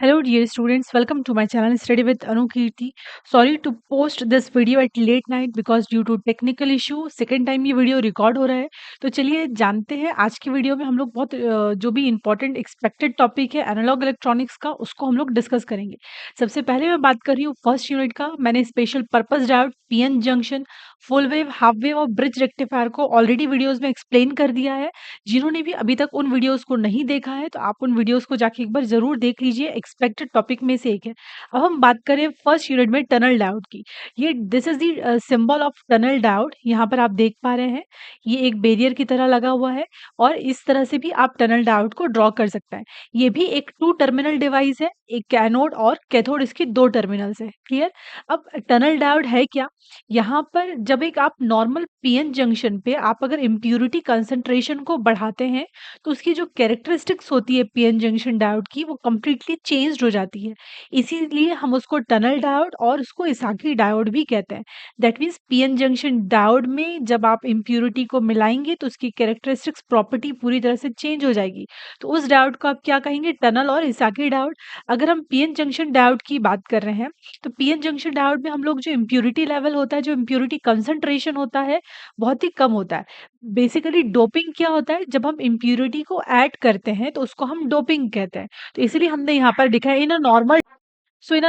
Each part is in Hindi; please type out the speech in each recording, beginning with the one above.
Hello dear students, welcome to my channel Study with Anu Kirti. Sorry to post this video at late night because due to technical issue second time ये वीडियो रिकॉर्ड हो रहा है। तो चलिए जानते हैं आज की वीडियो में हम लोग बहुत जो भी इंपॉर्टेंट एक्सपेक्टेड टॉपिक है एनालॉग इलेक्ट्रॉनिक्स का उसको हम लोग डिस्कस करेंगे। सबसे पहले मैं बात कर रही हूँ फर्स्ट यूनिट का। मैंने special purpose diode, PN junction, full wave, half wave और ब्रिज रेक्टिफायर को ऑलरेडी वीडियोस में एक्सप्लेन कर दिया है। जिन्होंने भी अभी तक उन वीडियोस को नहीं देखा है तो आप उन वीडियोस को जाके एक बार जरूर देख लीजिए, एक्सपेक्टेड टॉपिक में से एक है। अब हम बात करें फर्स्ट यूनिट में टनल डायोड की। ये this is the symbol of tunnel diode. यहाँ पर आप देख पा रहे हैं ये एक बैरियर की तरह लगा हुआ है और इस तरह से भी आप टनल डायोड को ड्रॉ कर सकते हैं। ये भी एक टू टर्मिनल डिवाइस है, एक कैथोड और कैथोड, इसकी दो टर्मिनल्स है। क्लियर। अब टनल डायोड है क्या? यहाँ पर जब एक आप नॉर्मल पीएन जंक्शन पे आप अगर इम्प्यूरिटी कंसंट्रेशन को बढ़ाते हैं तो उसकी जो कैरेक्टरिस्टिक्स होती है पीएन जंक्शन डायोड की वो कंप्लीटली चेंज्ड हो जाती है। इसीलिए हम उसको टनल डायोड और उसको इसाकी डायोड भी कहते हैं। That means PN junction diode में जब आप इम्प्यूरिटी को मिलाएंगे तो उसकी कैरेक्टरिस्टिक्स प्रॉपर्टी पूरी तरह से चेंज हो जाएगी। तो उस डायोड को आप क्या कहेंगे? टनल और इसाकी डायोड। अगर हम पीएन जंक्शन डायोड की बात कर रहे हैं तो पीएन जंक्शन डायोड में हम लोग जो इम्प्यूरिटी लेवल होता है, जो इम्प्यूरिटी कंसंट्रेशन होता है, बहुत ही कम होता है। बेसिकली डोपिंग क्या होता है? जब हम इम्प्यूरिटी को ऐड करते हैं तो उसको हम डोपिंग कहते हैं। तो इसलिए हमने यहाँ पर लिखा है इन अ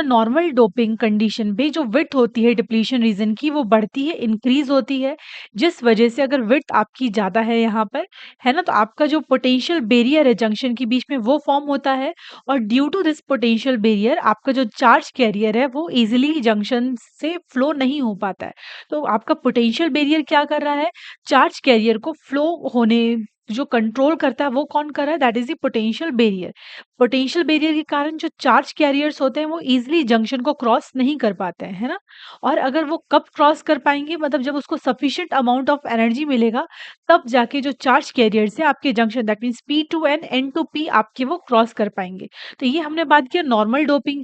नॉर्मल डोपिंग कंडीशन पे जो विड्थ होती है डिप्लीशन रीजन की वो बढ़ती है, इंक्रीज होती है। जिस वजह से अगर विड्थ आपकी ज्यादा है यहाँ पर, है ना, तो आपका जो पोटेंशियल बैरियर है जंक्शन के बीच में वो फॉर्म होता है। और due to this potential barrier आपका जो चार्ज कैरियर है वो इजिली जंक्शन से फ्लो नहीं हो पाता है। तो आपका पोटेंशियल बैरियर क्या कर रहा है? चार्ज कैरियर को फ्लो होने जो कंट्रोल करता है वो कौन कर रहा है? That is the potential barrier. Potential barrier के कारण जो चार्ज कैरियर्स होते हैं वो इजीली जंक्शन को क्रॉस नहीं कर पाते हैं, है ना। और अगर वो कब क्रॉस कर पाएंगे? मतलब जब उसको सफिशिएंट अमाउंट ऑफ एनर्जी मिलेगा तब जाके जो चार्ज कैरियर्स है आपके junction, that means P to N N to P, आपके वो क्रॉस कर पाएंगे। तो ये हमने बात किया normal doping.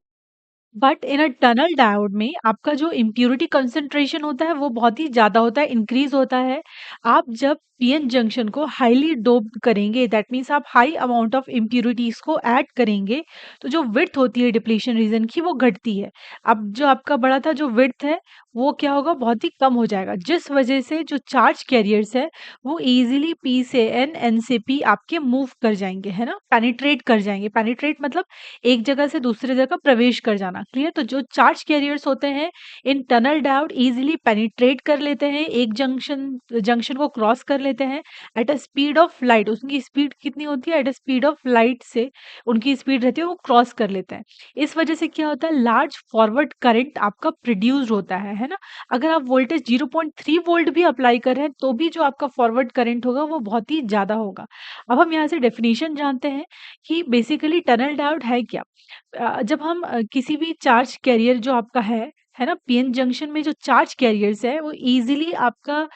But in a tunnel diode में आपका जो इम्प्यूरिटी कंसंट्रेशन होता है वो बहुत ही ज्यादा होता है, इंक्रीज होता है। आप जब पीएन जंक्शन को हाईली डोप्ड करेंगे, दैट मीन्स आप हाई अमाउंट ऑफ इम्प्यूरिटीज को ऐड करेंगे, तो जो विड्थ होती है डिप्लीशन रीजन की वो घटती है। अब जो आपका बड़ा था जो विड्थ है वो क्या होगा? बहुत ही कम हो जाएगा, जिस वजह से जो चार्ज कैरियर्स है वो इजीली पी से एन, एन से पी आपके मूव कर जाएंगे, है ना, पेनिट्रेट कर जाएंगे। पेनिट्रेट मतलब एक जगह से दूसरी जगह प्रवेश कर जाना। क्लियर। तो जो चार्ज कैरियर्स होते हैं इन टनल डायोड इजीली पेनिट्रेट कर लेते हैं, एक जंक्शन जंक्शन को क्रॉस कर लेते हैं at a speed of light. उनकी स्पीड कितनी होती है? At a speed of light से उनकी स्पीड रहती है, वो क्रॉस कर लेते हैं। इस वजह से क्या होता है? लार्ज फॉरवर्ड करंट आपका प्रोड्यूस होता है ना। अगर आप वोल्टेज 0.3 वोल्ट भी अप्लाई कर रहे हैं तो भी जो आपका फॉरवर्ड करंट होगा वो बहुत ही ज्यादा होगा। अब हम यहाँ से डेफिनेशन जानते हैं कि बेसिकली टनल डायोड है क्या। जब हम किसी भी चार्ज कैरियर जो आपका है ना, पीएन जंक्शन में जो चार्ज कैरियर्स है वो इजीली आपका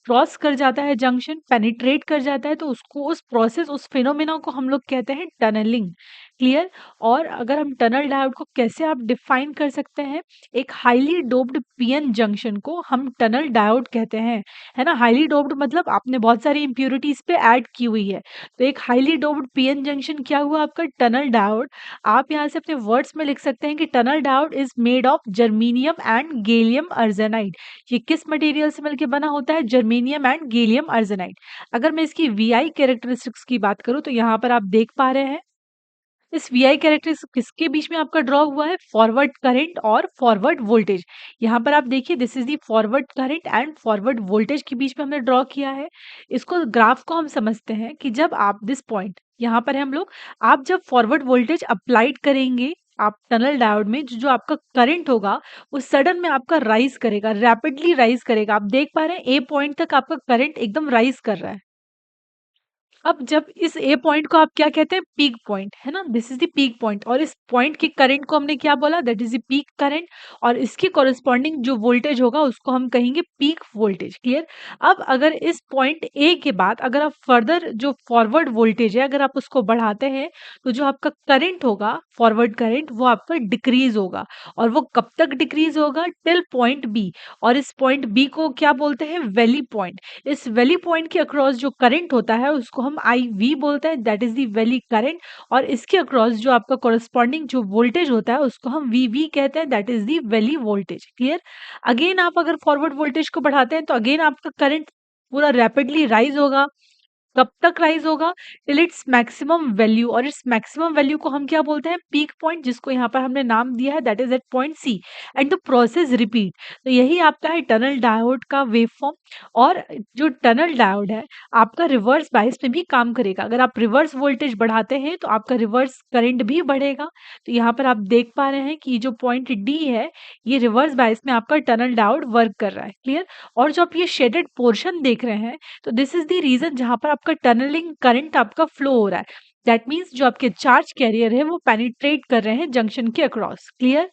क्रॉस कर जाता है, जंक्शन पेनिट्रेट कर जाता है, तो उसको उस प्रोसेस उस फिनोमेना को हम लोग कहते हैं टनलिंग। क्लियर। और अगर हम टनल डायोड को कैसे आप डिफाइन कर सकते हैं? एक हाईली डोप्ड पीएन जंक्शन को हम टनल डायोड कहते हैं, है ना। हाईली डोप्ड मतलब आपने बहुत सारी इंप्यूरिटीज पे ऐड की हुई है, तो एक हाईली डोप्ड पीएन जंक्शन क्या हुआ? आपका टनल डायोड। आप यहाँ से अपने वर्ड्स में लिख सकते हैं कि tunnel diode is made of germanium and gallium arsenide. ये किस मटेरियल से मिलकर बना होता है? Germanium and gallium arsenide. अगर मैं इसकी वीआई कैरेक्टरिस्टिक्स की बात करूं तो यहाँ पर आप देख पा रहे हैं इस वीआई कैरेक्टरिस्टिक्स किसके बीच में आपका ड्रॉ हुआ है? फॉरवर्ड करंट और फॉरवर्ड वोल्टेज। यहाँ पर आप देखिए this is the forward current and forward voltage के बीच में हमने ड्रॉ किया है। इसको ग्राफ को हम समझते हैं कि जब आप दिस पॉइंट यहाँ पर है हम लोग, आप जब फॉरवर्ड वोल्टेज अप्लाइड करेंगे आप टनल डायोड में, जो आपका करंट होगा वो सडन में आपका राइज करेगा, रैपिडली राइज करेगा। आप देख पा रहे हैं ए पॉइंट तक आपका करंट एकदम राइज कर रहा है। अब जब इस ए पॉइंट को आप क्या कहते हैं? पीक पॉइंट, है ना। This is the peak point और इस पॉइंट के करंट को हमने क्या बोला? That is the peak current. और इसके कॉरेस्पॉन्डिंग जो वोल्टेज होगा उसको हम कहेंगे पीक वोल्टेज। क्लियर। अब अगर इस पॉइंट ए के बाद अगर आप फर्दर जो फॉरवर्ड वोल्टेज है अगर आप उसको बढ़ाते हैं तो जो आपका करंट होगा फॉरवर्ड करंट वो आपका डिक्रीज होगा। और वो कब तक डिक्रीज होगा? Till point B. और इस पॉइंट बी को क्या बोलते हैं? Valley point. इस वैली पॉइंट के अक्रॉस जो करंट होता है उसको हम हम आई वी बोलते हैं, that is the valley current, और इसके अक्रॉस जो आपका कॉरस्पॉन्डिंग जो वोल्टेज होता है उसको हम वी वी कहते हैं, that is the valley voltage. Clear. Again आप अगर फॉरवर्ड वोल्टेज को बढ़ाते हैं तो अगेन आपका करंट पूरा रैपिडली राइज होगा। कब तक राइज होगा? टिल इट्स मैक्सिमम वैल्यू, और इस मैक्सिमम वैल्यू को हम क्या बोलते हैं? पीक पॉइंट, जिसको यहाँ पर हमने नाम दिया है, that is at point C, and the process repeat. तो यही आपका है टनल डायोड का वेव फॉर्म। और जो टनल डायोड है आपका रिवर्स बायस में भी काम करेगा। अगर आप रिवर्स वोल्टेज बढ़ाते हैं तो आपका रिवर्स करंट भी बढ़ेगा। तो यहाँ पर आप देख पा रहे हैं कि जो पॉइंट डी है ये रिवर्स बायस में आपका टनल डायोड वर्क कर रहा है। क्लियर। और जो आप ये शेडेड पोर्शन देख रहे हैं, तो दिस इज द रीजन जहां पर आपका टनलिंग करंट आपका फ्लो हो रहा है। दैट मीन्स जो आपके चार्ज कैरियर है वो पेनिट्रेट कर रहे हैं जंक्शन के अक्रॉस। क्लियर।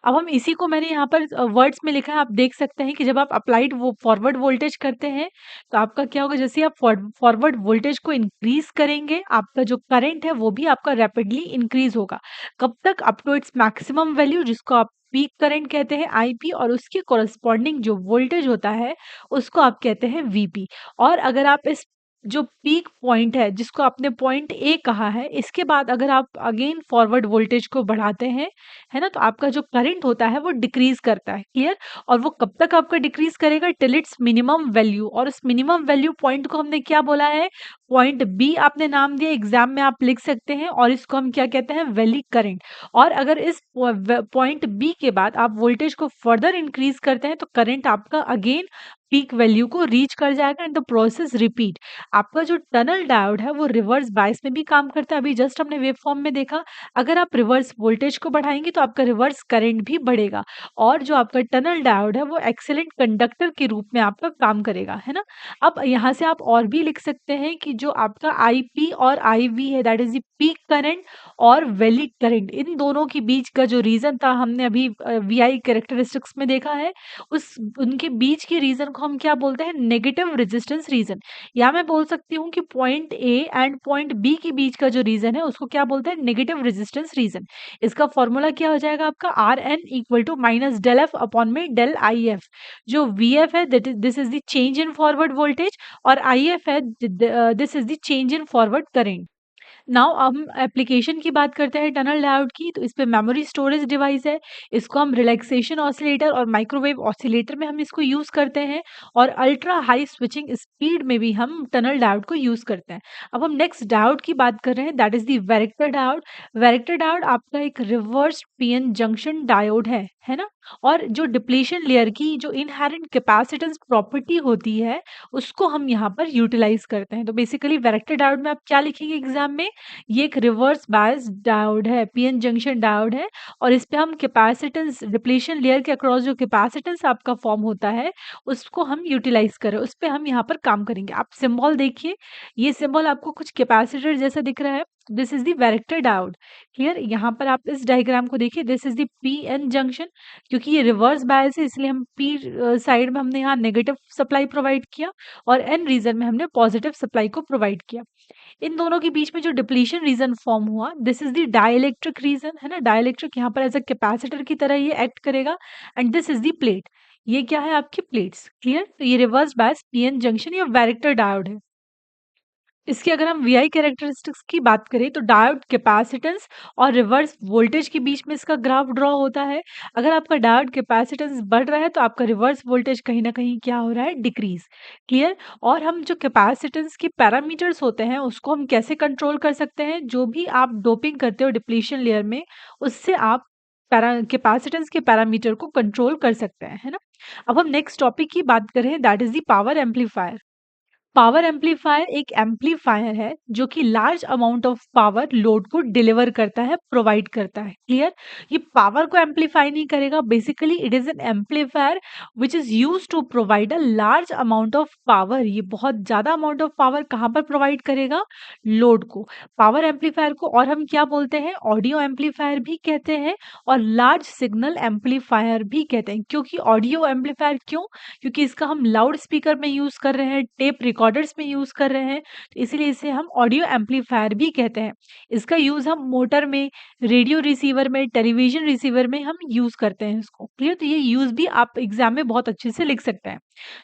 अब हम इसी को मैंने यहाँ पर वर्ड्स में लिखा है, आप देख सकते हैं कि जब आप अप्लाइड वो फॉरवर्ड वोल्टेज करते हैं तो आपका क्या होगा? जैसे आप फॉरवर्ड वोल्टेज को इंक्रीज करेंगे, आपका जो करंट है वो भी आपका रैपिडली इंक्रीज होगा। कब तक? Up to its maximum value, जिसको आप पीक करंट कहते हैं आईपी, और उसके कोरस्पॉन्डिंग जो वोल्टेज होता है उसको आप कहते हैं वीपी। और अगर आप इस जो पीक पॉइंट है जिसको आपने पॉइंट ए कहा है, इसके बाद अगर आप अगेन फॉरवर्ड वोल्टेज को बढ़ाते हैं, है ना, तो आपका जो करंट होता है वो डिक्रीज करता है। क्लियर। और वो कब तक आपका डिक्रीज करेगा? टिल इट्स मिनिमम वैल्यू, और उस मिनिमम वैल्यू पॉइंट को हमने क्या बोला है? पॉइंट बी आपने नाम दिया, एग्जाम में आप लिख सकते हैं, और इसको हम क्या कहते हैं? Valley current. और अगर इस पॉइंट बी के बाद आप वोल्टेज को फर्दर इंक्रीज करते हैं तो करंट आपका अगेन पीक वैल्यू को रीच कर जाएगा, एंड द प्रोसेस रिपीट। आपका जो टनल डायोड है वो रिवर्स बायस में भी काम करता है। अभी जस्ट हमने वेव फॉर्म में देखा, अगर आप रिवर्स वोल्टेज को बढ़ाएंगे तो आपका रिवर्स करंट भी बढ़ेगा, और जो आपका टनल डायोड है वो एक्सीलेंट कंडक्टर के रूप में आपका काम करेगा, है ना। अब यहाँ से आप और भी लिख सकते हैं कि जो आपका आईपी और आईवी है, that is the peak current और वैलिड करंट, इन दोनों के बीच का जो रीजन था हमने अभी वीआई कैरेक्टरिस्टिक्स में देखा है, उस उनके बीच के रीजन को हम क्या बोलते हैं? Negative resistance region. या मैं बोल सकती हूँ कि point A and point B के बीच का जो रीजन है उसको क्या बोलते हैं? Negative resistance region. इसका फॉर्मूला क्या हो जाएगा आपका? R N equal to minus del F upon में डेल आई एफ। जो वी एफ है this is the change in forward voltage, और आई एफ है this is the change in forward current. Now हम एप्लीकेशन की बात करते हैं टनल डायोड की, तो इस पे मेमोरी स्टोरेज डिवाइस है। इसको हम रिलैक्सेशन ऑसिलेटर और माइक्रोवेव ऑसिलेटर में हम इसको यूज करते हैं, और अल्ट्रा हाई स्विचिंग स्पीड में भी हम टनल डायोड को यूज करते हैं। अब हम नेक्स्ट डायोड की बात कर रहे हैं, that is the varactor diode. Varactor diode आपका एक रिवर्स पीएन जंक्शन डायोड है ना। और जो डिप्लीशन लेयर की जो इनहेरेंट कैपेसिटेंस प्रॉपर्टी होती है उसको हम यहाँ पर यूटिलाइज करते हैं। तो बेसिकली वैरेक्टर डायोड में आप क्या लिखेंगे एग्जाम में? ये एक रिवर्स बायस डायोड है, पीएन जंक्शन डायोड है, और इस पे हम कैपेसिटेंस डिप्लीशन लेयर के अक्रॉस जो कैपेसिटेंस आपका फॉर्म होता है उसको हम यूटिलाइज करें, उस पे हम यहाँ पर काम करेंगे। आप सिंबल देखिए, ये सिंबल आपको कुछ कैपेसिटर जैसा दिख रहा है, this is the varactor diode. Clear. यहाँ पर आप इस डायग्राम को देखिए, this is the P N junction. क्योंकि ये रिवर्स बायस है इसलिए हम पी साइड में हमने यहाँ नेगेटिव सप्लाई प्रोवाइड किया, और एन रीजन में हमने पॉजिटिव सप्लाई को प्रोवाइड किया। इन दोनों के बीच में जो डिप्लीशन रीजन फॉर्म हुआ, this is the dielectric region, है ना। डाइलेक्ट्रिक यहाँ पर एज अ कैपेसिटर की तरह ये एक्ट करेगा, and this is the plate. ये क्या है? आपकी प्लेट्स। क्लियर। तो ये रिवर्स बायस पीएन जंक्शन या वैरेक्टर डायोड है। इसकी अगर हम वीआई कैरेक्टरिस्टिक्स की बात करें तो डायोड कैपेसिटेंस और रिवर्स वोल्टेज के बीच में इसका ग्राफ ड्रॉ होता है। अगर आपका डायोड कैपेसिटेंस बढ़ रहा है तो आपका रिवर्स वोल्टेज कहीं ना कहीं क्या हो रहा है? डिक्रीज। क्लियर। और हम जो कैपेसिटेंस के पैरामीटर्स होते हैं उसको हम कैसे कंट्रोल कर सकते हैं? जो भी आप डोपिंग करते हो डिप्लीशन लेयर में, उससे आप कैपेसिटेंस के पैरामीटर को कंट्रोल कर सकते हैं, है ना। अब हम नेक्स्ट टॉपिक की बात करें, that is the power amplifier. Power amplifier एक एम्पलीफायर है जो कि large amount of power load को डिलीवर करता है, प्रोवाइड करता है। क्लियर। ये पावर को एम्पलीफाई नहीं करेगा, basically it is an amplifier which is use to provide a large amount of power. ये बहुत ज्यादा अमाउंट ऑफ पावर कहाँ पर प्रोवाइड करेगा? लोड को। पावर एम्पलीफायर को और हम क्या बोलते हैं? ऑडियो एम्पलीफायर भी कहते हैं, और लार्ज सिग्नल एम्पलीफायर भी कहते हैं। क्योंकि ऑडियो एम्पलीफायर क्यों? क्योंकि इसका हम लाउड स्पीकर में यूज कर रहे हैं, टेप रिकॉर्डर्स में यूज कर रहे हैं, तो इसीलिए इसे हम ऑडियो एम्पलीफायर भी कहते हैं। इसका यूज हम मोटर में, रेडियो रिसीवर में, टेलीविजन रिसीवर में हम यूज करते हैं इसको। क्लियर। तो ये यूज भी आप एग्जाम में बहुत अच्छे से लिख सकते हैं।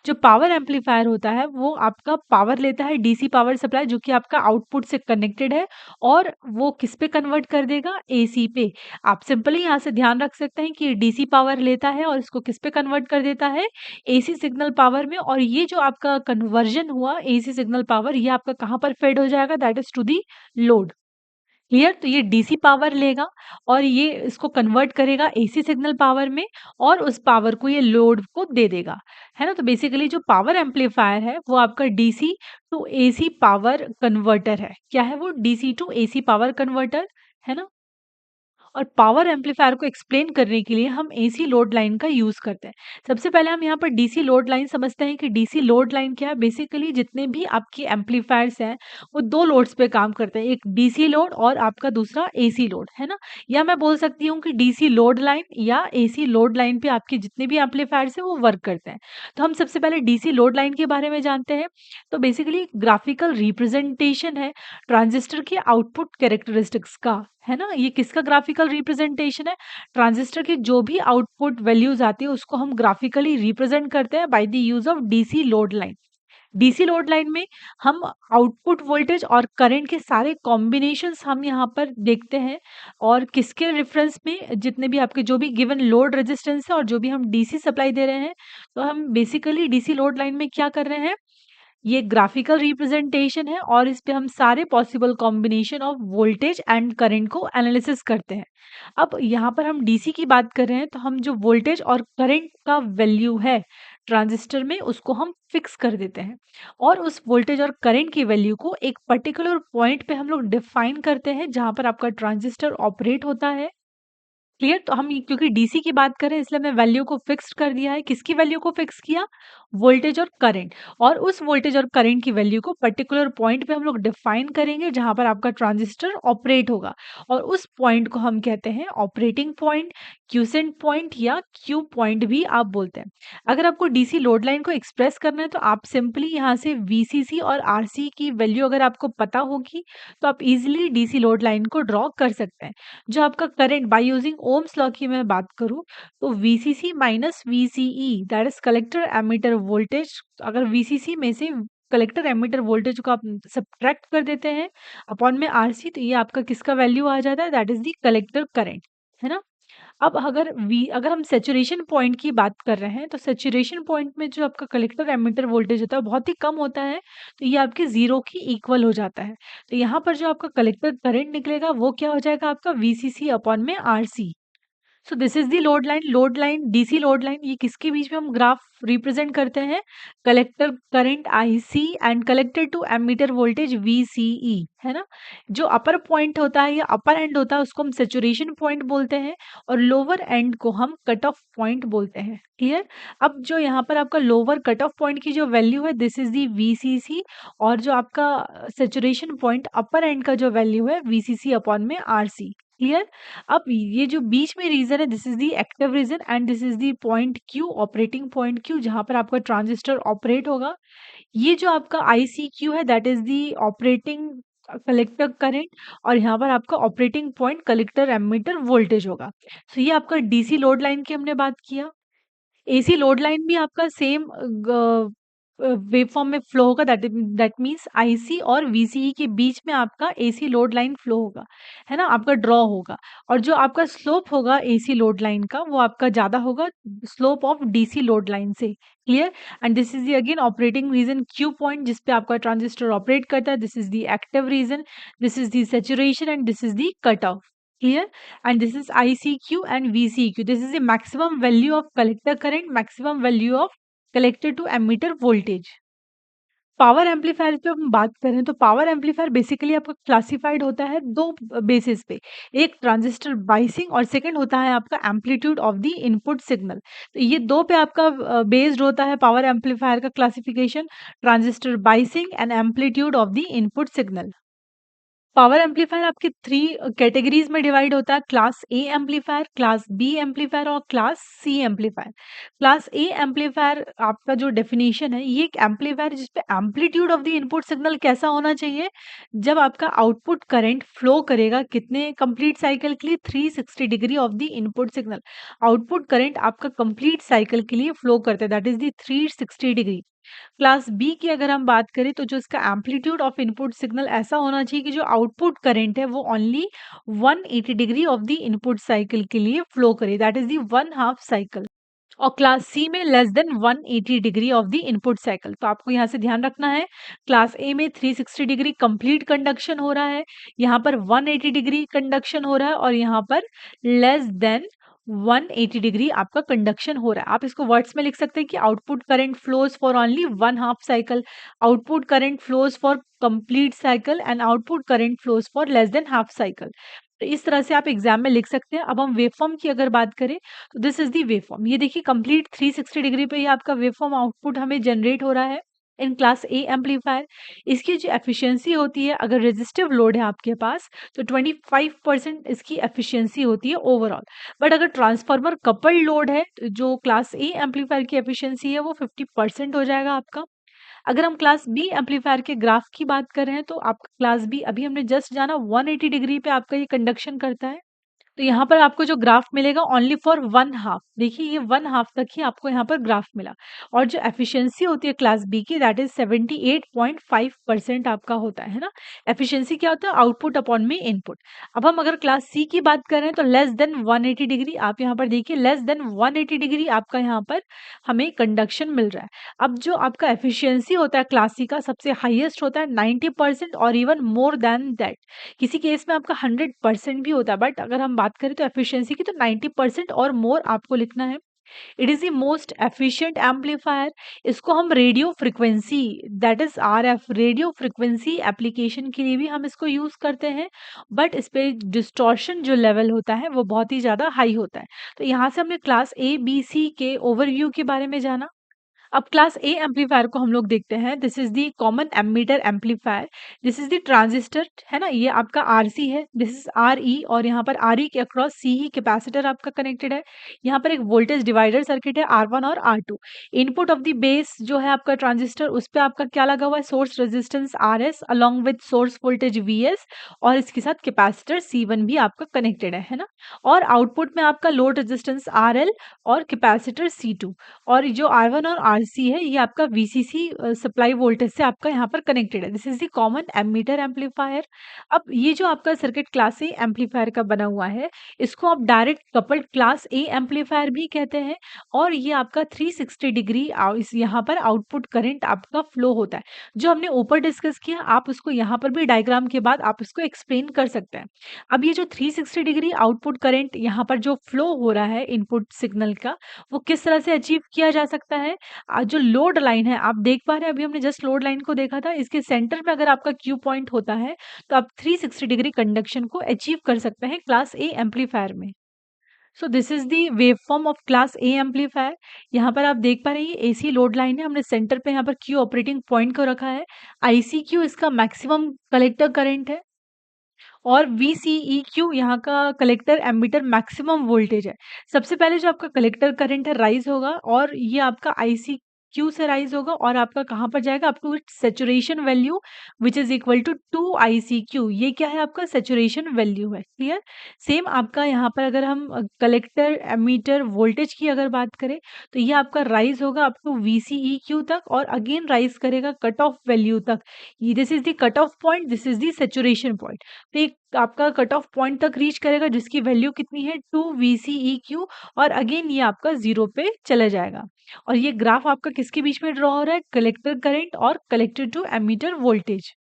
जो पावर एम्पलीफायर होता है वो आपका पावर लेता है डीसी पावर सप्लाई जो कि आपका आउटपुट से कनेक्टेड है और वो किस पे कन्वर्ट कर देगा एसी पे। आप सिंपली यहाँ से ध्यान रख सकते हैं कि डीसी पावर लेता है और इसको किस पे कन्वर्ट कर देता है एसी सिग्नल पावर में, और ये जो आपका कन्वर्जन हुआ एसी सिग्नल पावर ये आपका कहाँ पर फेड हो जाएगा, that is to the load. Clear? तो ये डीसी पावर लेगा और ये इसको कन्वर्ट करेगा एसी सिग्नल पावर में और उस पावर को ये लोड को दे देगा, है ना? तो बेसिकली जो पावर एम्पलीफायर है वो आपका DC to AC power converter है। क्या है वो? DC to AC power converter, है ना? और पावर एम्पलीफायर को एक्सप्लेन करने के लिए हम एसी लोड लाइन का यूज़ करते हैं। सबसे पहले हम यहाँ पर डीसी लोड लाइन समझते हैं कि डीसी लोड लाइन क्या है। बेसिकली जितने भी आपके एम्पलीफायर्स हैं, वो 2 लोड्स पे काम करते हैं। एक डीसी लोड और आपका दूसरा एसी लोड, है ना? या मैं बोल सकती हूँ कि डीसी लोड लाइन या एसी लोड लाइन पे आपके जितने भी एम्पलीफायर्स हैं, वो वर्क करते हैं। तो हम सबसे पहले डीसी लोड लाइन के बारे में जानते हैं। तो बेसिकली ग्राफिकल रिप्रेजेंटेशन है ट्रांजिस्टर के आउटपुट कैरेक्टरिस्टिक्स का, है ना? ये किसका ग्राफिकल रिप्रेजेंटेशन है? ट्रांजिस्टर की जो भी आउटपुट वैल्यूज़ आती है उसको हम ग्राफिकली रिप्रेजेंट करते हैं by the use of DC load line. DC load line में हम आउटपुट वोल्टेज और करंट के सारे कॉम्बिनेशंस हम यहाँ पर देखते हैं और किसके रेफरेंस में जितने भी आपके जो भी गिवन लोड रेजिस्टेंस है और जो भी हम डीसी सप्लाई दे रहे हैं, तो हम बेसिकली डीसी लोड लाइन में क्या कर रहे हैं, ये ग्राफिकल रिप्रेजेंटेशन है और इस पे हम सारे possible combination of voltage and current को एनालिसिस करते हैं। अब यहाँ पर हम डीसी की बात कर रहे हैं तो हम जो वोल्टेज और करंट का वैल्यू है ट्रांजिस्टर में उसको हम फिक्स कर देते हैं और उस वोल्टेज और करंट की वैल्यू को एक पर्टिकुलर पॉइंट पे हम लोग डिफाइन करते हैं जहाँ पर आपका ट्रांजिस्टर ऑपरेट होता है। क्लियर? तो हम ये क्योंकि डीसी की बात कर रहे हैं इसलिए हमने वैल्यू को फिक्स्ड कर दिया है। किसकी वैल्यू को फिक्स किया? वोल्टेज और करंट। और उस वोल्टेज और करंट की वैल्यू को पर्टिकुलर पॉइंट पे हम लोग डिफाइन करेंगे जहाँ पर आपका ट्रांजिस्टर ऑपरेट होगा और उस पॉइंट को हम कहते हैं ऑपरेटिंग पॉइंट, क्यूसेंट पॉइंट या क्यू पॉइंट भी आप बोलते हैं। अगर आपको डीसी लोड लाइन को एक्सप्रेस करना है तो आप सिंपली यहाँ से वीसीसी और आरसी की वैल्यू अगर आपको पता होगी तो आप इजीली डीसी लोड लाइन को ड्रॉ कर सकते हैं। जो आपका current by using Ohm's law की मैं बात करूँ तो VCC minus VCE that is collector ammeter voltage. अगर वीसीसी में से कलेक्टर एमीटर वोल्टेज को आप सब्ट्रैक्ट कर देते हैं अपॉन में आरसी तो ये आपका किसका वैल्यू आ जाता है, that is the collector current, है ना? अब अगर हम सैचुरेशन पॉइंट की बात कर रहे हैं तो सैचुरेशन पॉइंट में जो आपका कलेक्टर एमिटर वोल्टेज होता है बहुत ही कम होता है, तो ये आपके ज़ीरो की इक्वल हो जाता है। तो यहाँ पर जो आपका कलेक्टर करंट निकलेगा वो क्या हो जाएगा आपका वीसीसी अपॉन में RC. So this is the load line DC load line. ये किसके बीच में हम ग्राफ रिप्रेजेंट करते हैं? Collector current IC and collected to emitter voltage VCE, है ना? जो अपर पॉइंट होता है या अपर एंड होता है उसको हम सेचुरेशन पॉइंट बोलते हैं और लोअर एंड को हम कट ऑफ पॉइंट बोलते हैं। क्लियर? अब जो यहाँ पर आपका लोअर कट ऑफ पॉइंट की जो वैल्यू है दिस इज दी वीसीसी और जो आपका सेचुरेशन पॉइंट अपर एंड का जो वैल्यू है वीसीसी अपॉन में आरसी। क्लियर? अब ये जो बीच में रीजन है this is the active reason and this is the point Q, operating point Q जहां पर आपका ट्रांजिस्टर ऑपरेट होगा। ये जो आपका आईसीक्यू है that is the operating collector current और यहाँ पर आपका operating point collector ammeter voltage होगा। सो ये आपका डीसी लोड लाइन की हमने बात किया। एसी लोड लाइन भी आपका सेम वेव फॉर्म में फ्लो होगा, दैट मीन्स आईसी और वीसीई के बीच में आपका एसी लोड लाइन फ्लो होगा, है ना? आपका ड्रॉ होगा और जो आपका स्लोप होगा एसी लोड लाइन का वो आपका ज़्यादा होगा slope of DC load line से। Clear? And this is the again operating region Q point जिस पे आपका ट्रांजिस्टर ऑपरेट करता है। This is the active region, this is the saturation and this is the cut off. Clear? And this is ICQ and VCQ. This is the maximum value of collector current, maximum value of collector to emitter voltage. Power amplifier पे हम बात करें तो पावर एम्पलीफायर बेसिकली आपका क्लासिफाइड होता है दो बेसिस पे, एक ट्रांजिस्टर बाइसिंग और सेकंड होता है आपका amplitude of the input signal. तो ये दो पे आपका बेस्ड होता है पावर एम्पलीफायर का classification, transistor biasing and amplitude of the input signal. Power amplifier आपके 3 कैटेगरीज में डिवाइड होता है, class A amplifier, class B amplifier और class C amplifier. Class A amplifier आपका जो डेफिनेशन है, ये एक एम्पलीफायर जिसपे amplitude of the input signal कैसा होना चाहिए, जब आपका आउटपुट करंट फ्लो करेगा कितने कंप्लीट साइकिल के लिए, 360 degree of the input signal. Output current आपका कंप्लीट साइकिल के लिए फ्लो करता है, that is the 360 degree. Class B की अगर हम बात करें तो जो इसका एम्पलीट्यूड ऑफ इनपुट सिग्नल ऐसा होना चाहिए कि जो आउटपुट करंट है वो only 180 degree of the input cycle के लिए फ्लो करे, दैट इज द 1/2 साइकिल। और क्लास सी में less than 180 degree of the input cycle. तो आपको यहाँ से ध्यान रखना है, क्लास ए में 360 डिग्री कंप्लीट कंडक्शन हो रहा है, यहाँ पर 180 डिग्री कंडक्शन हो रहा है और यहाँ पर लेस देन 180 डिग्री आपका कंडक्शन हो रहा है। आप इसको वर्ड्स में लिख सकते हैं कि output current flows for only 1/2 cycle, output current flows for complete cycle and output current flows for less than half cycle. तो इस तरह से आप एग्जाम में लिख सकते हैं। अब हम वेवफॉर्म की अगर बात करें तो दिस इज दी वेवफॉर्म। ये देखिए कंप्लीट 360 डिग्री पे ये आपका वेवफॉर्म आउटपुट हमें जनरेट हो रहा है इन क्लास ए एम्पलीफायर। इसकी जो एफिशिएंसी होती है, अगर रेजिस्टिव लोड है आपके पास तो 25% इसकी एफिशिएंसी होती है ओवरऑल। बट अगर ट्रांसफार्मर कपल्ड लोड है तो जो क्लास ए एम्पलीफायर की एफिशिएंसी है वो 50% हो जाएगा आपका। अगर हम क्लास बी एम्पलीफायर के ग्राफ की बात कर रहे हैं तो आपका क्लास बी अभी हमने जस्ट जाना 180 डिग्री पे आपका ये कंडक्शन करता है। तो यहाँ पर आपको जो ग्राफ मिलेगा ओनली फॉर 1/2, देखिए ये 1/2 तक ही आपको यहाँ पर ग्राफ मिला। और जो एफिशिएंसी होती है क्लास बी की दैट इज 78.5% आपका होता है ना। एफिशिएंसी क्या होता है, आउटपुट अपॉन में इनपुट। अब हम अगर क्लास सी की बात करें तो लेस देन 180 डिग्री, आप यहाँ पर देखिए लेस देन 180 डिग्री आपका यहाँ पर हमें कंडक्शन मिल रहा है। अब जो आपका एफिशिएंसी होता है क्लास सी का सबसे हाईएस्ट होता है 90% और इवन मोर देन दैट। किसी केस में आपका 100% भी होता है, बट अगर हम बात करें तो एफिशिएंसी की तो 90% और मोर आपको लिखना है। It is the most efficient amplifier. इसको हम radio frequency that is RF radio frequency application के लिए भी हम इसको यूज करते हैं, बट इस पे डिस्टॉर्शन जो लेवल होता है वो बहुत ही ज्यादा हाई होता है। तो यहाँ से हमने क्लास ए बी सी के ओवरव्यू के बारे में जाना। अब क्लास ए एम्पलीफायर को हम लोग देखते हैं। This is the common ammeter amplifier, this is the transistor है ना, ये आपका आरसी है, दिस इज आर ई और यहाँ पर आर ई के अक्रॉस सीई कैपेसिटर आपका कनेक्टेड है। यहाँ पर एक वोल्टेज डिवाइडर सर्किट है R1 और R2। Input of the base जो है आपका ट्रांजिस्टर, उस पर आपका क्या लगा हुआ है, source resistance RS along with source voltage VS और इसके साथ कैपेसिटर C1 भी आपका कनेक्टेड है ना। और आउटपुट में आपका लोड रेजिस्टेंस RL और कैपेसिटर C2 और जो R1 और RC है ये आपका VCC सप्लाई वोल्टेज से आपका यहाँ पर कनेक्टेड है। This is the common ammeter amplifier. अब ये जो आपका सर्किट क्लास ए एम्पलीफायर का बना हुआ है, इसको आप direct coupled class A amplifier भी कहते हैं। और ये आपका 360 डिग्री इस यहाँ पर आउटपुट करंट आपका फ्लो होता है, जो हमने ऊपर डिस्कस किया आप उसको यहाँ पर भी डायग्राम के बाद आप इसको एक्सप्लेन कर सकते हैं। अब ये जो 360 डिग्री आउटपुट करंट यहाँ पर जो फ्लो हो रहा है इनपुट सिग्नल का, वो किस तरह से अचीव किया जा सकता है। जो लोड लाइन है आप देख पा रहे हैं, अभी हमने जस्ट लोड लाइन को देखा था, इसके सेंटर में अगर आपका क्यू पॉइंट होता है तो आप 360 डिग्री कंडक्शन को अचीव कर सकते हैं क्लास ए एम्पलीफायर में। सो this is the wave form of class A amplifier. यहाँ पर आप देख पा रहे हैं ये एसी लोड लाइन है, हमने सेंटर पे यहाँ पर क्यू ऑपरेटिंग पॉइंट को रखा है। आईसी क्यू इसका मैक्सिमम कलेक्टर करंट है और VCEQ यहाँ का कलेक्टर एमिटर मैक्सिमम वोल्टेज है। सबसे पहले जो आपका कलेक्टर करंट है राइज होगा और ये आपका ICQ से राइज होगा और आपका कहाँ पर जाएगा, up to its saturation value which is equal to 2 ICQ। ये क्या है, आपका सैचुरेशन वैल्यू है। क्लियर। सेम आपका यहाँ पर अगर हम कलेक्टर एमीटर वोल्टेज की अगर बात करें तो ये आपका राइज होगा अप टू VCEQ तक और अगेन राइज करेगा कट ऑफ वैल्यू तक। This is the cut of point, this is the saturation point. तो एक आपका कट ऑफ पॉइंट तक रीच करेगा जिसकी वैल्यू कितनी है 2 VCEQ और अगेन ये आपका 0 पे चला जाएगा। और ये ग्राफ आपका किसके बीच में ड्रॉ हो रहा है, कलेक्टर करंट और कलेक्टर टू एमीटर वोल्टेज।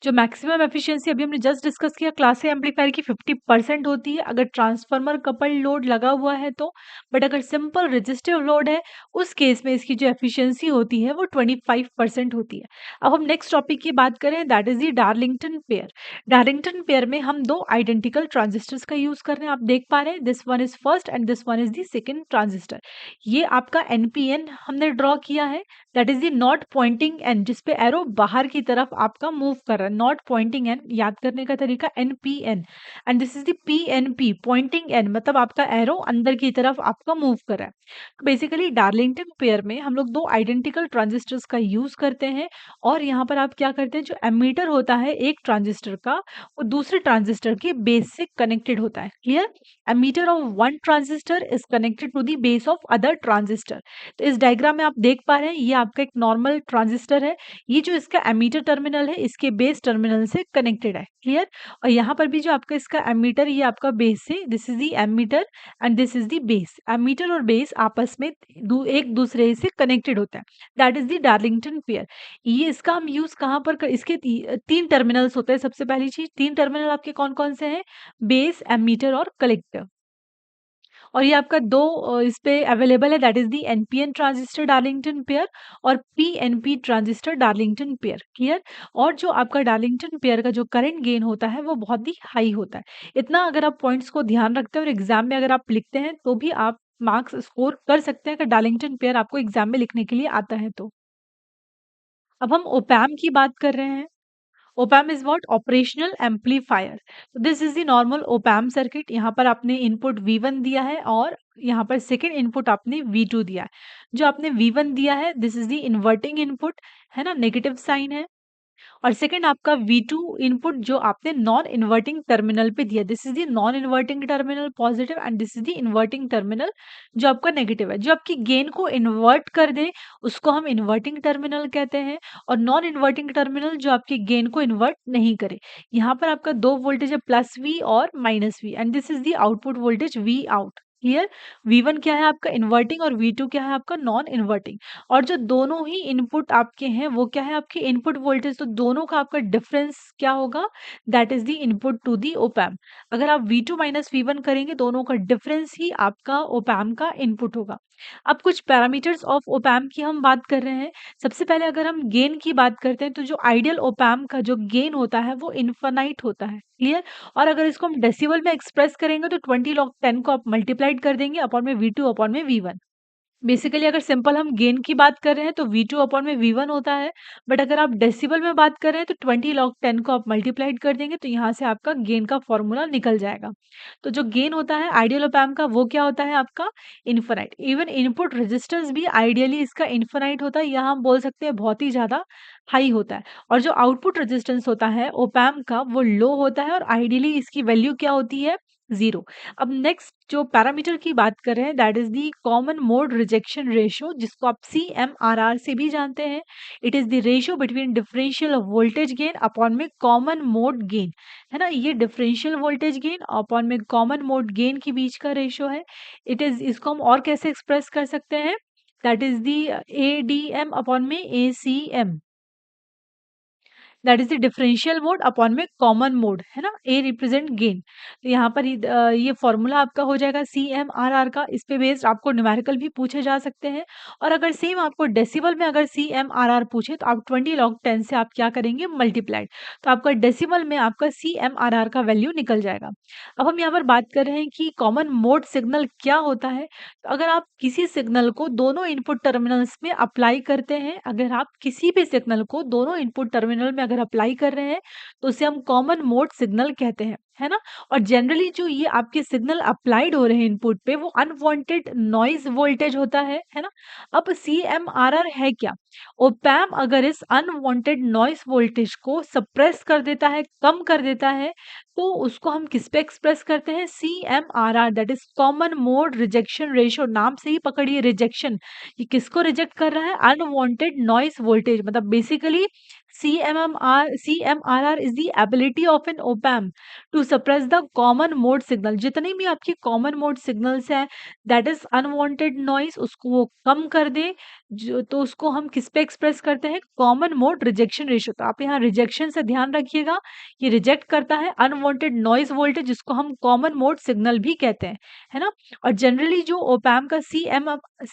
जो मैक्सिमम एफिशिएंसी अभी हमने जस्ट डिस्कस किया क्लास ए एम्पलीफायर की 50% होती है अगर ट्रांसफार्मर कपल्ड लोड लगा हुआ है तो। बट अगर सिंपल रेजिस्टिव लोड है उस केस में इसकी जो एफिशिएंसी होती है वो 25% होती है। अब हम नेक्स्ट टॉपिक की बात करें that is the Darlington pair. Darlington pair में हम दो आइडेंटिकल ट्रांजिस्टर्स का यूज कर रहे हैं, आप देख पा रहे हैं this one is first and this one is the second transistor. ये आपका NPN हमने ड्रॉ किया है, that is the not Poynting and जिसपे एरो बाहर की तरफ आपका मूव कर रहा है, है। नॉट पॉइंटिंग एन, याद करने का तरीका NPN, and this is the PNP, pointing N, मतलब आपका एरो अंदर की तरफ आपका मूव कर रहा है। तो बेसिकली डार्लिंगटन पेयर में हम लोग दो आइडेंटिकल ट्रांजिस्टर्स का यूज करते हैं, और यहाँ पर आप क्या करते हैं, जो एमीटर होता है एक ट्रांजिस्टर का, वो दूसरे ट्रांजिस्टर के बेस से कनेक्टेड होता है। Clear? Emitter of one transistor is connected to the base of other transistor. तो इस डायग्राम में आप देख पा रहे हैं, ये आपका एक नॉर्मल ट्रांजिस्टर है, ये जो इसका एमीटर टर्मिनल है इसके बेस टर्मिनल से कनेक्टेड है। क्लियर? और यहाँ पर भी जो आपका इसका एमीटर, ये आपका बेस से, this is the emitter and this is the base. Emitter और बेस आपस में एक दूसरे से कनेक्टेड होता है, that is the Darlington pair. ये इसका हम यूज कहाँ पर इसके तीन टर्मिनल्स होते हैं। सबसे पहली चीज, तीन टर्मिनल आपके कौन कौन से हैं? बेस, एमीटर और कलेक्टर। और ये आपका दो इस पे अवेलेबल है, that is the NPN transistor Darlington pair और PNP transistor Darlington pair. Clear? और जो आपका डार्लिंगटन पेयर का जो करंट गेन होता है वो बहुत ही हाई होता है। इतना अगर आप पॉइंट्स को ध्यान रखते हैं और एग्जाम में अगर आप लिखते हैं तो भी आप मार्क्स स्कोर कर सकते हैं, अगर डार्लिंगटन पेयर आपको एग्जाम में लिखने के लिए आता है तो। अब हम ओपैम की बात कर रहे हैं। ओपैम is what? Operational amplifier. This is the normal ओपैम circuit. यहाँ पर आपने इनपुट V1 दिया है और यहाँ पर सेकेंड इनपुट आपने V2 दिया है। जो आपने V1 दिया है, this is the inverting input, है ना, नेगेटिव साइन है। और सेकंड आपका V2 इनपुट जो आपने नॉन इन्वर्टिंग टर्मिनल पे दिया, this is the non inverting terminal positive and this is the inverting terminal जो आपका नेगेटिव है। जो आपकी गेन को इन्वर्ट कर दे उसको हम इन्वर्टिंग टर्मिनल कहते हैं, और नॉन इन्वर्टिंग टर्मिनल जो आपकी गेन को इन्वर्ट नहीं करे। यहाँ पर आपका दो वोल्टेज है, +V और -V, and this is the output voltage V out. Clear? V1 क्या है आपका इन्वर्टिंग और V2 क्या है आपका नॉन इन्वर्टिंग। और जो दोनों ही इनपुट आपके हैं वो क्या है? आपके इनपुट वोल्टेज। तो दोनों का आपका डिफरेंस क्या होगा? That is the input to the op amp. अगर आप V2 माइनस V1 करेंगे, दोनों का डिफरेंस ही आपका ओपैम्प का इनपुट होगा। अब कुछ पैरामीटर्स ऑफ ओपैम्प की हम बात कर रहे हैं। सबसे पहले अगर हम गेन की बात करते हैं तो जो आइडियल ओपैम्प का जो गेन होता है वो इनफाइनाइट होता है। क्लियर? और अगर इसको हम डेसिबल में एक्सप्रेस करेंगे तो 20 log 10 को आप मल्टीप्लाइड कर देंगे अपॉन में V2 अपॉन में V1। बेसिकली अगर सिंपल हम गेन की बात कर रहे हैं तो V2 अपॉन में V1 होता है, बट अगर आप डेसिबल में बात कर रहे हैं तो 20 log 10 को आप मल्टीप्लाइड कर देंगे तो यहाँ से आपका गेन का फॉर्मूला निकल जाएगा। तो जो गेन होता है आइडियल ओपैम्प का वो क्या होता है आपका? इनफाइनाइट। इवन इनपुट रेजिस्टेंस भी आइडियली इसका इनफाइनाइट होता है, यहाँ हम बोल सकते हैं बहुत ही ज़्यादा हाई होता है। और जो आउटपुट रेजिस्टेंस होता है ओपैम्प का वो लो होता है, और आइडियली इसकी वैल्यू क्या होती है? 0। अब नेक्स्ट जो पैरामीटर की बात कर रहे हैं that is the common mode rejection ratio, जिसको आप CMRR से भी जानते हैं। It is the ratio between differential voltage gain upon में कॉमन मोड गेन, है ना। ये डिफरेंशियल वोल्टेज गेन अपॉन में कॉमन मोड गेन के बीच का रेशियो है। इट इज, इसको हम और कैसे एक्सप्रेस कर सकते हैं? That is the ADM upon में ACM, that is the differential mode upon में कॉमन मोड, है ना। A represent gain. तो यहाँ पर ये फॉर्मूला आपका हो जाएगा CMRR का। इस पे बेस्ड आपको न्यूमेरिकल भी पूछे जा सकते हैं, और अगर सेम आपको डेसिबल में अगर CMRR पूछे तो आप 20 log 10 से आप क्या करेंगे? मल्टीप्लाइड। तो आपका डेसिबल में आपका CMRR का वैल्यू निकल जाएगा। अब हम यहाँ पर बात कर रहे हैं कि कॉमन मोड सिग्नल क्या होता है। तो अगर आप किसी सिग्नल को दोनों इनपुट टर्मिनल्स में अप्लाई करते हैं, अगर आप किसी भी सिग्नल को दोनों इनपुट टर्मिनल में अगर अप्लाई कर रहे हैं तो उसे हम कॉमन मोड सिग्नल कहते हैं, है ना। और जनरली जो ये आपके सिग्नल अप्लाइड हो रहे हैं इनपुट पे वो अनवांटेड नॉइज वोल्टेज होता है ना। अब CMRR है क्या? ओपैम्प अगर इस अनवांटेड नॉइज वोल्टेज को सप्रेस कर देता है, कम कर देता है, तो उसको हम किस पे एक्सप्रेस करते हैं? CMRR, that is common mode rejection ratio. नाम से ही पकड़िए रिजेक्शन, ये किसको रिजेक्ट कर रहा है? Unwanted noise voltage. मतलब basically CMRR is the ability of an op-amp to suppress the common mode signal। जितने भी आपके कॉमन मोड सिग्नल्स हैं दैट इज अनवांटेड नॉइस, उसको वो कम कर दे। जो तो उसको हम किस पे एक्सप्रेस करते हैं? Common mode rejection ratio. तो आप यहाँ रिजेक्शन से ध्यान रखिएगा, ये रिजेक्ट करता है अनवांटेड नॉइज वोल्टेज, जिसको हम कॉमन मोड सिग्नल भी कहते हैं, है ना। और जनरली जो ओपैम्प का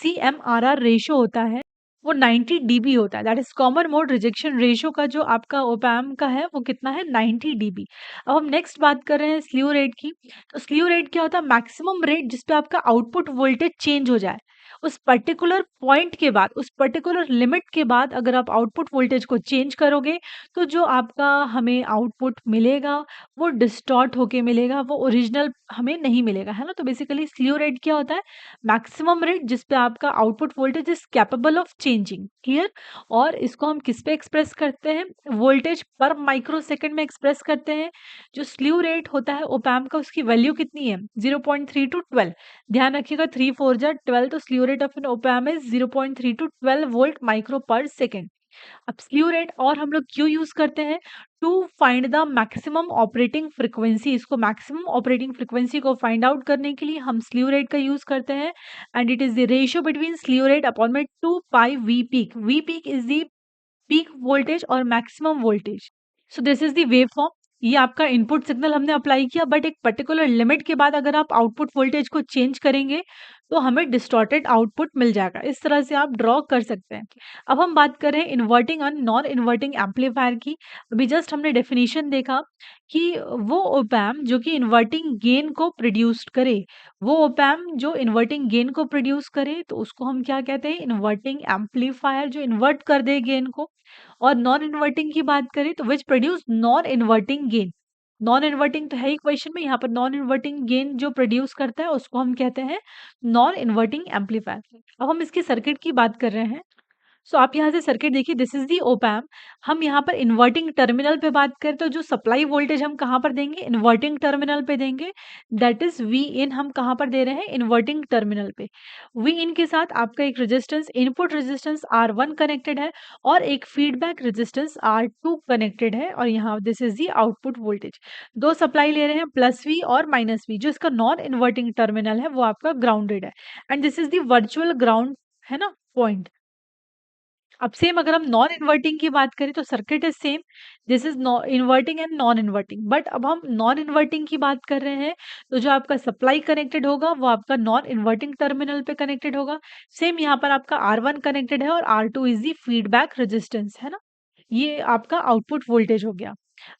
CMRR रेशियो होता है वो 90 dB होता है, that is common mode rejection ratio का जो आपका ओपैम्प का है वो कितना है? 90 dB। अब हम नेक्स्ट बात कर रहे हैं स्लीव रेट की। तो स्लीव रेट क्या होता है? मैक्सिमम रेट जिस पे आपका आउटपुट वोल्टेज चेंज हो जाए, उस पर्टिकुलर पॉइंट के बाद, उस पर्टिकुलर लिमिट के बाद अगर आप आउटपुट वोल्टेज को चेंज करोगे, तो जो आपका हमें आउटपुट मिलेगा, वो डिस्टॉर्ट होके मिलेगा, वो ओरिजिनल हमें नहीं मिलेगा, है ना? तो बेसिकली स्लीव रेट क्या होता है? मैक्सिमम रेट जिस पे आपका output voltage is capable of changing, clear? और इसको हम किस पे एक्सप्रेस करते हैं? वोल्टेज पर माइक्रोसेकंड में एक्सप्रेस करते हैं। जो स्लीव रेट होता है ऑप एम्प का, उसकी वैल्यू कितनी है? 0.3 टू 12। ध्यान रखिएगा, 3 4 जा 12, तो slew rate of an op amp is 0.3 to 12 volt micro per second. अब स्लीव रेट और हम लोग क्यों यूज करते हैं? To find the maximum operating frequency. इसको मैक्सिमम ऑपरेटिंग फ्रिक्वेंसी को फाइंड आउट करने के लिए हम स्लीव रेट का यूज करते हैं, and it is the ratio between slew rate upon में 2 pi V peak. V peak is the peak voltage और maximum voltage. So this is the wave form. ये आपका इनपुट सिग्नल हमने अप्लाई किया, बट एक पर्टिकुलर लिमिट के बाद अगर आप आउटपुट वोल्टेज को चेंज करेंगे, तो हमें डिस्टॉर्टेड आउटपुट मिल जाएगा। इस तरह से आप ड्रॉ कर सकते हैं। अब हम बात कर रहे हैं इन्वर्टिंग और नॉन इन्वर्टिंग एम्पलीफायर की। अभी जस्ट हमने डेफिनेशन देखा कि वो ऑप एम्प जो कि इन्वर्टिंग गेन को प्रोड्यूस करे, वो ऑप एम्प जो इन्वर्टिंग गेन को प्रोड्यूस करे, तो उसको हम क्या कहते हैं? इन्वर्टिंग एम्पलीफायर, जो इन्वर्ट कर दे गेन को। और नॉन इन्वर्टिंग की बात करें तो which produce non inverting gain. Non inverting तो है ही क्वेश्चन में, यहाँ पर नॉन इन्वर्टिंग गेन जो प्रोड्यूस करता है उसको हम कहते हैं नॉन इन्वर्टिंग एम्पलीफायर। अब हम इसकी सर्किट की बात कर रहे हैं। सो आप यहाँ से सर्किट देखिए, this is the op amp. हम यहाँ पर इन्वर्टिंग टर्मिनल पे बात करें तो जो सप्लाई वोल्टेज हम कहाँ पर देंगे? इन्वर्टिंग टर्मिनल पे देंगे। दैट इज वी इन। हम कहाँ पर दे रहे हैं? इन्वर्टिंग टर्मिनल पे। वी इन के साथ आपका एक resistance, input resistance R1 connected है और एक फीडबैक रेजिस्टेंस R2 कनेक्टेड है, और यहाँ this is the output voltage. दो सप्लाई ले रहे हैं, प्लस वी और माइनस वी। जो इसका नॉन इन्वर्टिंग टर्मिनल है वो आपका ग्राउंडेड है, and this is the virtual ground, है ना, पॉइंट। अब सेम अगर हम नॉन इन्वर्टिंग की बात करें तो circuit is same. This is inverting and non inverting, but अब हम नॉन इन्वर्टिंग की बात कर रहे हैं, तो जो आपका सप्लाई कनेक्टेड होगा वो आपका नॉन इन्वर्टिंग टर्मिनल पे कनेक्टेड होगा। सेम यहाँ पर आपका R1 कनेक्टेड है और R2 is the feedback resistance, है ना। ये आपका आउटपुट वोल्टेज हो गया।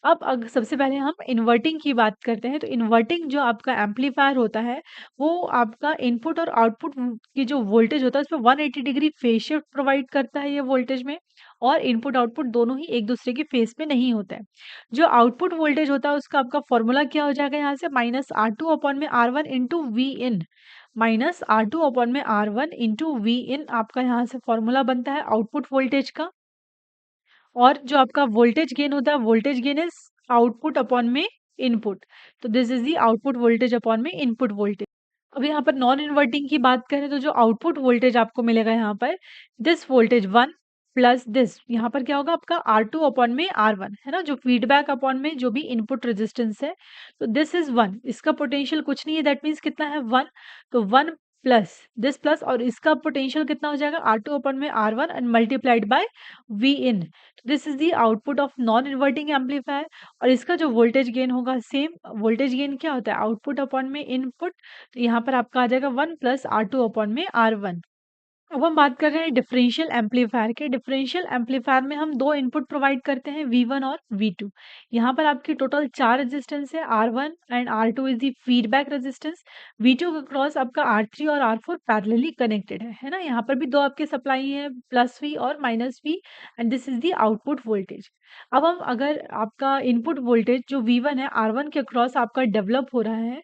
अब सबसे पहले हम इन्वर्टिंग की बात करते हैं। तो इन्वर्टिंग जो आपका एम्पलीफायर होता है, वो आपका इनपुट और आउटपुट की जो वोल्टेज होता है उसमें 180 डिग्री फेज शिफ्ट प्रोवाइड करता है ये वोल्टेज में, और इनपुट आउटपुट दोनों ही एक दूसरे के फेस में नहीं होता है। जो आउटपुट वोल्टेज होता है उसका आपका फॉर्मूला क्या हो जाएगा? यहाँ से -R2 अपॉन में R1 into we in. -R2 upon में R1 इंटू वी इन आपका यहाँ से फॉर्मूला बनता है आउटपुट वोल्टेज का। और जो आपका वोल्टेज गेन होता है, voltage gain is output upon में इनपुट। तो this is the output voltage upon में इनपुट वोल्टेज। अब यहाँ पर नॉन इन्वर्टिंग की बात करें तो जो आउटपुट वोल्टेज आपको मिलेगा यहाँ पर, दिस वोल्टेज 1 प्लस दिस, यहाँ पर क्या होगा आपका R2 अपॉन में R1, है ना, जो फीडबैक अपॉन में जो भी इनपुट रेजिस्टेंस है। तो दिस इज 1, इसका पोटेंशियल कुछ नहीं है, दैट मीन्स कितना है? 1। तो 1 प्लस दिस प्लस, और इसका पोटेंशियल कितना हो जाएगा? R2 अपॉन में R1 and multiplied by V in. This is the output of non inverting amplifier. और इसका जो वोल्टेज गेन होगा, सेम वोल्टेज गेन क्या होता है? आउटपुट अपॉन में इनपुट। तो यहाँ पर आपका आ जाएगा 1 प्लस R2 अपॉन में R1। अब हम बात कर रहे हैं डिफरेंशियल एम्पलीफायर के। डिफरेंशियल एम्पलीफायर में हम दो इनपुट प्रोवाइड करते हैं, V1 और V2। यहाँ पर आपकी टोटल 4 रेजिस्टेंस है, R1 and R2 is the feedback resistance. V2 के क्रॉस आपका R3 और R4 पैरेलली कनेक्टेड है ना। यहाँ पर भी दो आपके सप्लाई है, प्लस V और minus V, and this is the output voltage. अब हम अगर आपका इनपुट वोल्टेज जो V1 है, R1 के क्रॉस आपका डेवलप हो रहा है,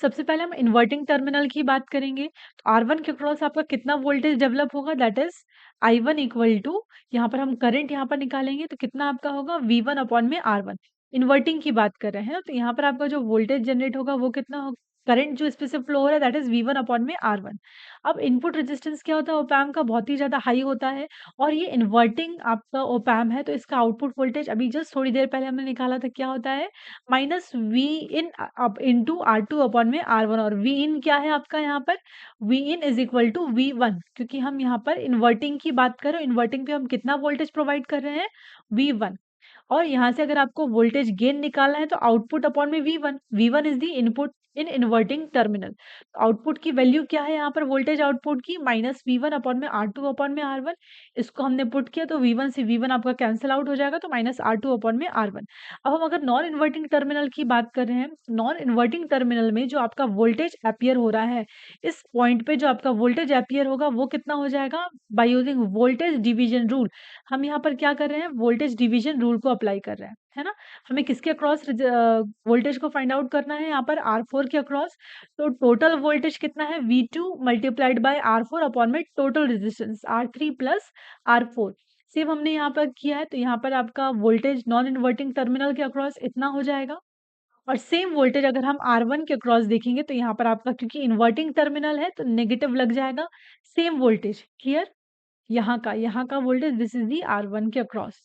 सबसे पहले हम इन्वर्टिंग टर्मिनल की बात करेंगे। तो R1 के क्रॉस आपका कितना वोल्टेज डेवलप होगा? That is I1 equal to, यहाँ पर हम करंट यहाँ पर निकालेंगे तो कितना आपका होगा? V1 अपॉन में R1। इन्वर्टिंग की बात कर रहे हैं ना, तो यहाँ पर आपका जो वोल्टेज जनरेट होगा वो कितना होगा? करंट जो इसमें से फ्लो हो रहा है दैट इज V1 अपॉन में R1। अब इनपुट रेजिस्टेंस क्या होता है ओप एम्प का? बहुत ही ज्यादा हाई होता है, और ये इन्वर्टिंग आपका ओप एम्प है, तो इसका आउटपुट वोल्टेज अभी जस्ट थोड़ी देर पहले हमने निकाला था, क्या होता है? Minus V in up into R2 upon में R1। और वी इन क्या है आपका यहाँ पर? V in is equal to V1, क्योंकि हम यहाँ पर इन्वर्टिंग की बात करें, इन्वर्टिंग पे हम कितना वोल्टेज प्रोवाइड कर रहे हैं? V1। और यहाँ से अगर आपको वोल्टेज गेन निकालना है तो आउटपुट अपॉन में V1, V1 is the input. In inverting terminal. Output की वैल्यू क्या है यहाँ पर वोल्टेज आउटपुट की माइनस V1 अपॉन में R2 अपॉन में R1। इसको हमने पुट किया तो V1 से V1 आपका कैंसिल आउट हो जाएगा तो माइनस R2 अपॉन में R1। अब हम अगर नॉन इन्वर्टिंग टर्मिनल की बात कर रहे हैं, नॉन इन्वर्टिंग टर्मिनल में जो आपका वोल्टेज अपीयर हो रहा है, इस पॉइंट पे जो आपका वोल्टेज अपीयर होगा वो कितना हो जाएगा, by using voltage division rule. हम यहाँ पर क्या कर रहे हैं, वोल्टेज डिवीजन रूल को अप्लाई कर रहे हैं, है ना। हमें किसके अक्रॉस वोल्टेज को फाइंड आउट करना है, यहाँ पर R4 के अक्रॉस। तो टोटल वोल्टेज कितना है, V2 multiplied by R4 upon में total resistance R3 plus R4। Same हमने यहाँ पर किया है, तो यहाँ पर आपका वोल्टेज नॉन इन्वर्टिंग टर्मिनल के अक्रॉस इतना हो जाएगा। और सेम वोल्टेज अगर हम R1 के अक्रॉस देखेंगे तो यहाँ पर आपका क्योंकि इन्वर्टिंग टर्मिनल है तो नेगेटिव लग जाएगा। सेम वोल्टेज क्लियर, यहाँ का voltage this is the R1 के अक्रॉस।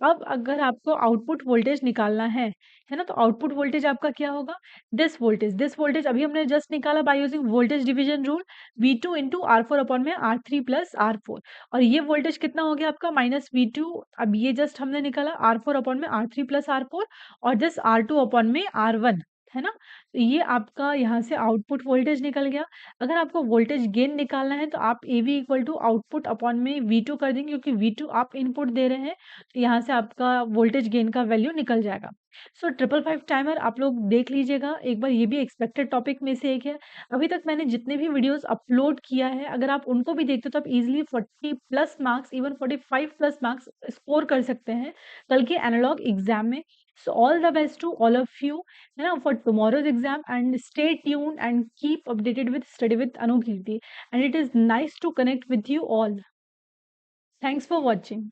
अब अगर आपको आउटपुट वोल्टेज निकालना है ना, तो आउटपुट वोल्टेज आपका क्या होगा, दिस वोल्टेज अभी हमने जस्ट निकाला by using voltage division rule, V2 into R4 upon में R3 प्लस R4। और ये वोल्टेज कितना हो गया आपका माइनस V2, अब ये जस्ट हमने निकाला R4 अपॉन में R3 प्लस R4 और दिस R2 अपॉन में R1, है ना। तो ये आपका यहाँ से आउटपुट वोल्टेज निकल गया। अगर आपको वोल्टेज गेन निकालना है तो आप AV equal to output upon में V2 कर देंगे, क्योंकि V2 आप इनपुट दे रहे हैं, तो यहाँ से आपका वोल्टेज गेन का वैल्यू निकल जाएगा। सो 555 टाइमर आप लोग देख लीजिएगा एक बार, ये भी एक्सपेक्टेड टॉपिक में से एक है। अभी तक मैंने जितने भी वीडियोस अपलोड किया है, अगर आप उनको भी देखते हो तो आप easily 40 plus marks, even 45 plus marks score कर सकते हैं कल के एनालॉग एग्जाम में। So all the best to all of you, है ना, for tomorrow's exam, and stay tuned and keep updated with study with Anu Kirti, and it is nice to connect with you all. Thanks for watching.